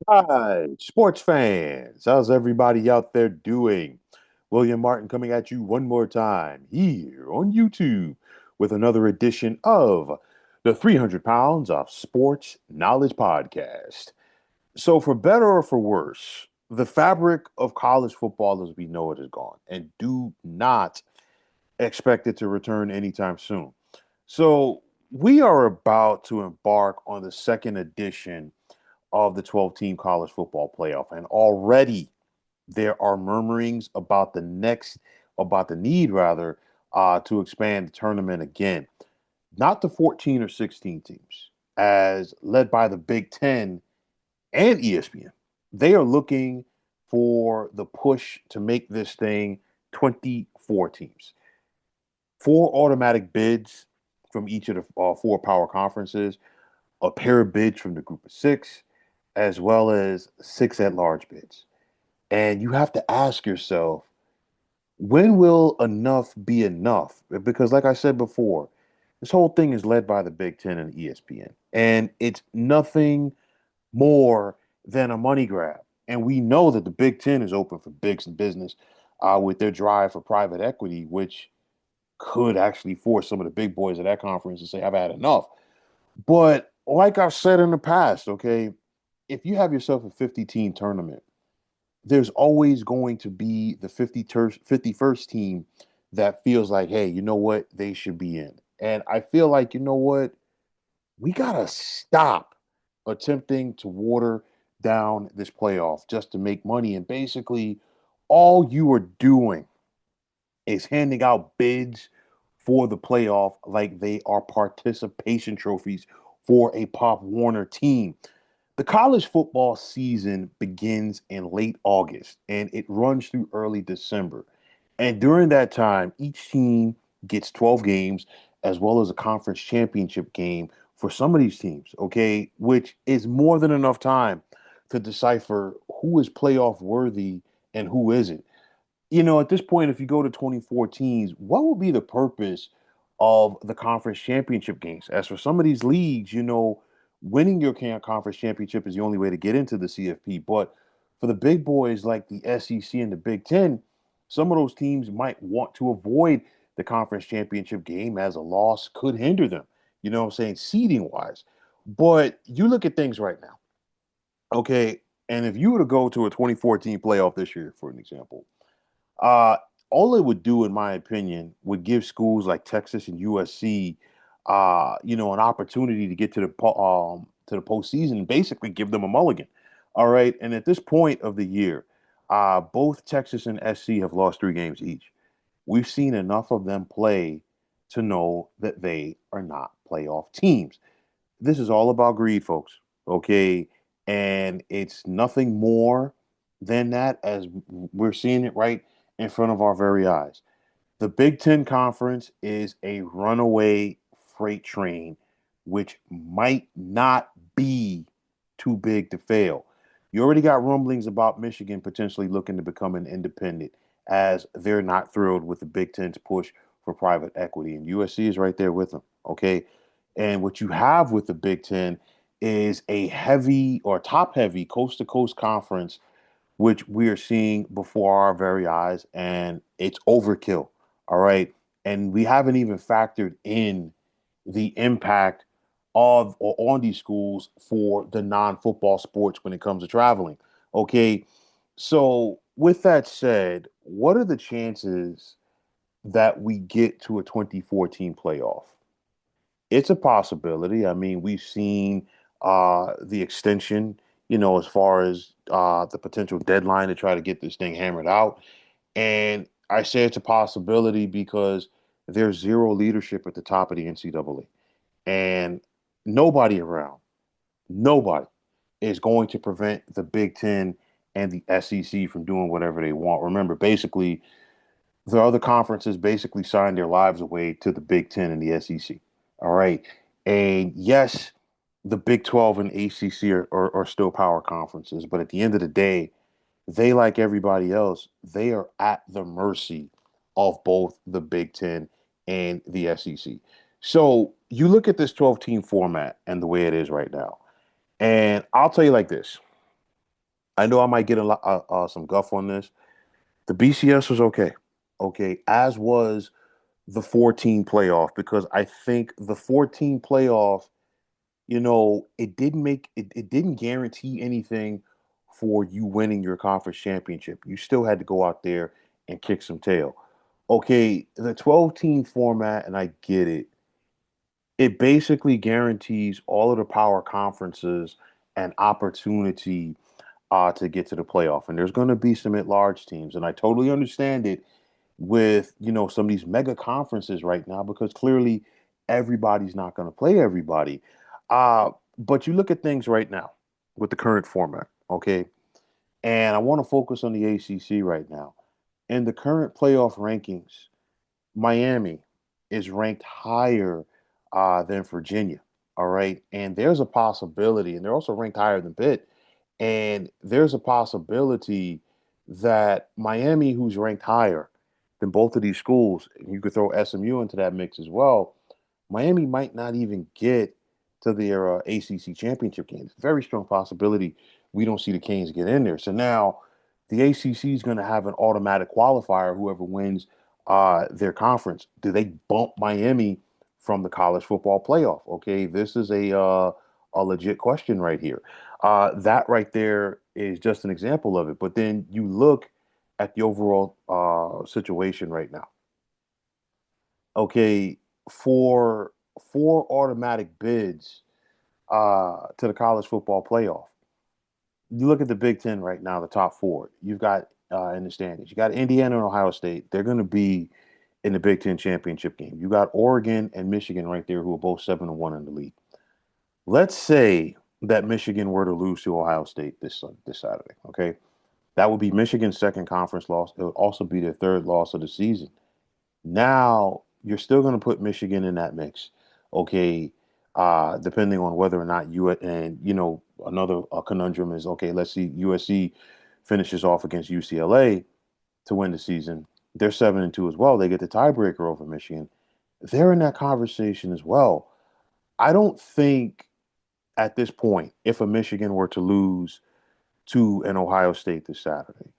Hi, sports fans. How's everybody out there doing? William Martin coming at you one more time here on YouTube with another edition of the 300 Pounds of Sports Knowledge Podcast. So, for better or for worse, the fabric of college football as we know it is gone and do not expect it to return anytime soon. So, we are about to embark on the second edition of the 12-team college football playoff. And already there are murmurings about about the need rather, to expand the tournament again. Not to 14 or 16 teams, as led by the Big Ten and ESPN. They are looking for the push to make this thing 24 teams. Four automatic bids from each of the four power conferences, a pair of bids from the group of six, as well as six at large bids. And you have to ask yourself, when will enough be enough? Because, like I said before, this whole thing is led by the Big Ten and ESPN, and it's nothing more than a money grab. And we know that the Big Ten is open for bigs and business with their drive for private equity, which could actually force some of the big boys at that conference to say, I've had enough. But like I've said in the past, okay, if you have yourself a 50-team tournament, there's always going to be the 51st team that feels like, hey, you know what? They should be in. And I feel like, you know what? We got to stop attempting to water down this playoff just to make money. And basically, all you are doing is handing out bids for the playoff like they are participation trophies for a Pop Warner team. The college football season begins in late August and it runs through early December. And during that time, each team gets 12 games as well as a conference championship game for some of these teams, okay, which is more than enough time to decipher who is playoff worthy and who isn't. At this point, if you go to 2014s, what would be the purpose of the conference championship games? As for some of these leagues, winning your conference championship is the only way to get into the CFP. But for the big boys like the SEC and the Big Ten, some of those teams might want to avoid the conference championship game as a loss could hinder them, you know what I'm saying, seeding wise. But you look at things right now, okay? And if you were to go to a 2014 playoff this year, for an example, uh, all it would do, in my opinion, would give schools like Texas and USC, an opportunity to get to the postseason and basically give them a mulligan. All right, and at this point of the year, both Texas and SC have lost 3 games each. We've seen enough of them play to know that they are not playoff teams. This is all about greed, folks. Okay. And it's nothing more than that, as we're seeing it right in front of our very eyes. The Big Ten Conference is a runaway freight train, which might not be too big to fail. You already got rumblings about Michigan potentially looking to become an independent, as they're not thrilled with the Big Ten's push for private equity. And USC is right there with them. Okay. And what you have with the Big Ten is a heavy or top heavy coast to coast conference, which we are seeing before our very eyes, and it's overkill. All right. And we haven't even factored in the impact of or on these schools for the non-football sports when it comes to traveling. Okay. So with that said, what are the chances that we get to a 2014 playoff? It's a possibility. I mean, we've seen the extension, as far as the potential deadline to try to get this thing hammered out. And I say it's a possibility because there's zero leadership at the top of the NCAA. And nobody around, nobody is going to prevent the Big Ten and the SEC from doing whatever they want. Remember, basically, the other conferences basically signed their lives away to the Big Ten and the SEC. All right. And yes, the Big 12 and ACC are still power conferences, but at the end of the day, they, like everybody else, they are at the mercy of both the Big Ten and the SEC. So you look at this 12-team format and the way it is right now, and I'll tell you like this. I know I might get some guff on this. The BCS was okay, okay, as was the 14 playoff because I think the 14 playoff, it didn't guarantee anything for you winning your conference championship. You still had to go out there and kick some tail. Okay, the 12 team format, and I get it, it basically guarantees all of the power conferences an opportunity to get to the playoff. And there's going to be some at-large teams, and I totally understand it with some of these mega conferences right now because clearly everybody's not going to play everybody. But you look at things right now with the current format, okay? And I want to focus on the ACC right now. In the current playoff rankings, Miami is ranked higher than Virginia. All right. And there's a possibility, and they're also ranked higher than Pitt. And there's a possibility that Miami, who's ranked higher than both of these schools, and you could throw SMU into that mix as well, Miami might not even get to their ACC championship games. Very strong possibility we don't see the Canes get in there. So now the ACC is going to have an automatic qualifier, whoever wins their conference. Do they bump Miami from the college football playoff? Okay, this is a legit question right here. That right there is just an example of it. But then you look at the overall situation right now. Okay, for four automatic bids to the college football playoff. You look at the Big Ten right now, the top four. You've got in the standings. You got Indiana and Ohio State. They're going to be in the Big Ten championship game. You got Oregon and Michigan right there, who are both 7-1 in the league. Let's say that Michigan were to lose to Ohio State this Saturday. Okay, that would be Michigan's second conference loss. It would also be their third loss of the season. Now you're still going to put Michigan in that mix, okay? Depending on whether or not another conundrum is okay. Let's see, USC finishes off against UCLA to win the season. They're 7-2 as well. They get the tiebreaker over Michigan. They're in that conversation as well. I don't think at this point, if a Michigan were to lose to an Ohio State this Saturday,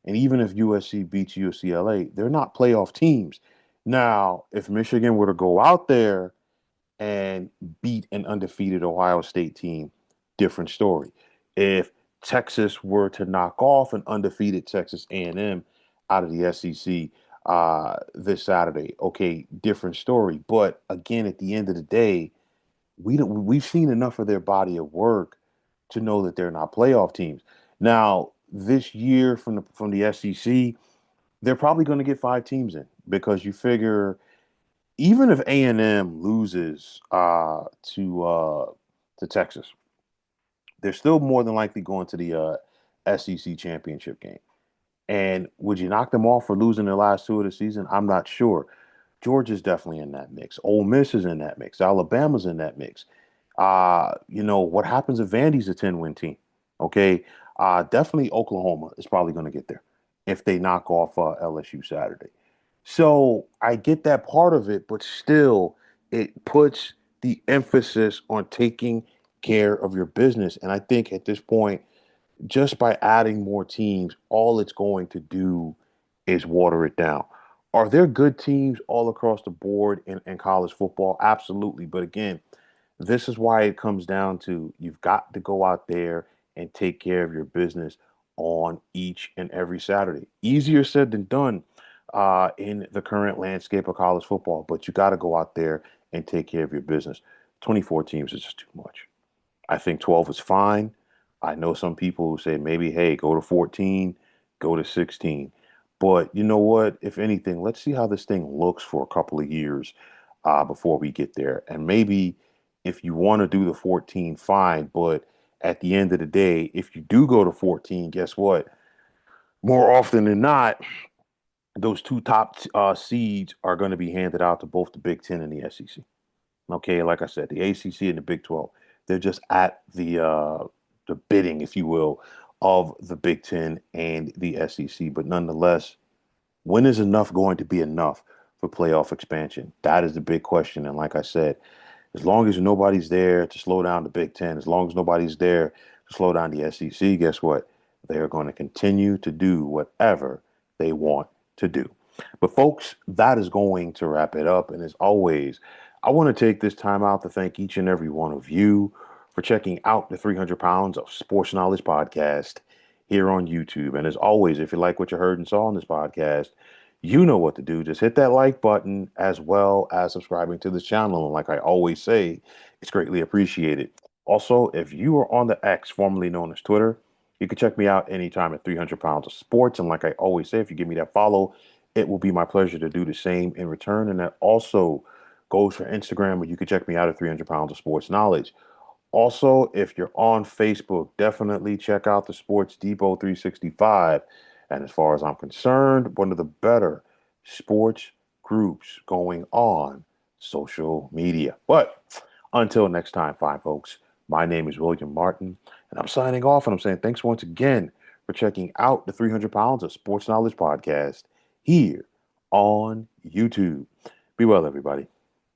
and even if USC beats UCLA, they're not playoff teams. Now, if Michigan were to go out there and beat an undefeated Ohio State team, different story. If Texas were to knock off an undefeated Texas A&M out of the SEC this Saturday, okay, different story. But again, at the end of the day, we've seen enough of their body of work to know that they're not playoff teams. Now, this year from the SEC, they're probably going to get five teams in because you figure even if A&M loses to Texas, they're still more than likely going to the SEC championship game. And would you knock them off for losing their last two of the season? I'm not sure. Georgia's definitely in that mix. Ole Miss is in that mix. Alabama's in that mix. What happens if Vandy's a 10-win team? Okay. Definitely Oklahoma is probably going to get there if they knock off LSU Saturday. So I get that part of it, but still, it puts the emphasis on taking care of your business. And I think at this point, just by adding more teams, all it's going to do is water it down. Are there good teams all across the board in college football? Absolutely. But again, this is why it comes down to you've got to go out there and take care of your business on each and every Saturday. Easier said than done in the current landscape of college football, but you got to go out there and take care of your business. 24 teams is just too much. I think 12 is fine. I know some people who say maybe, hey, go to 14, go to 16. But you know what? If anything, let's see how this thing looks for a couple of years before we get there. And maybe if you want to do the 14, fine. But at the end of the day, if you do go to 14, guess what? More often than not, those two top seeds are going to be handed out to both the Big Ten and the SEC. Okay, like I said, the ACC and the Big 12, they're just at the bidding, if you will, of the Big Ten and the SEC. But nonetheless, when is enough going to be enough for playoff expansion? That is the big question. And like I said, as long as nobody's there to slow down the Big Ten, as long as nobody's there to slow down the SEC, guess what? they are going to continue to do whatever they want to do. But, folks, that is going to wrap it up. And as always, I want to take this time out to thank each and every one of you for checking out the 300 Pounds of Sports Knowledge podcast here on YouTube. And as always, if you like what you heard and saw on this podcast, you know what to do. Just hit that like button as well as subscribing to this channel. And like I always say, it's greatly appreciated. Also, if you are on the X, formerly known as Twitter, you can check me out anytime at 300 Pounds of Sports. And like I always say, if you give me that follow, it will be my pleasure to do the same in return. And that also goes for Instagram, where you can check me out at 300 Pounds of Sports Knowledge. Also, if you're on Facebook, definitely check out the Sports Depot 365. And as far as I'm concerned, one of the better sports groups going on social media. But until next time, fine folks, my name is William Martin, and I'm signing off, and I'm saying thanks once again for checking out the 300 Pounds of Sports Knowledge podcast here on YouTube. Be well, everybody.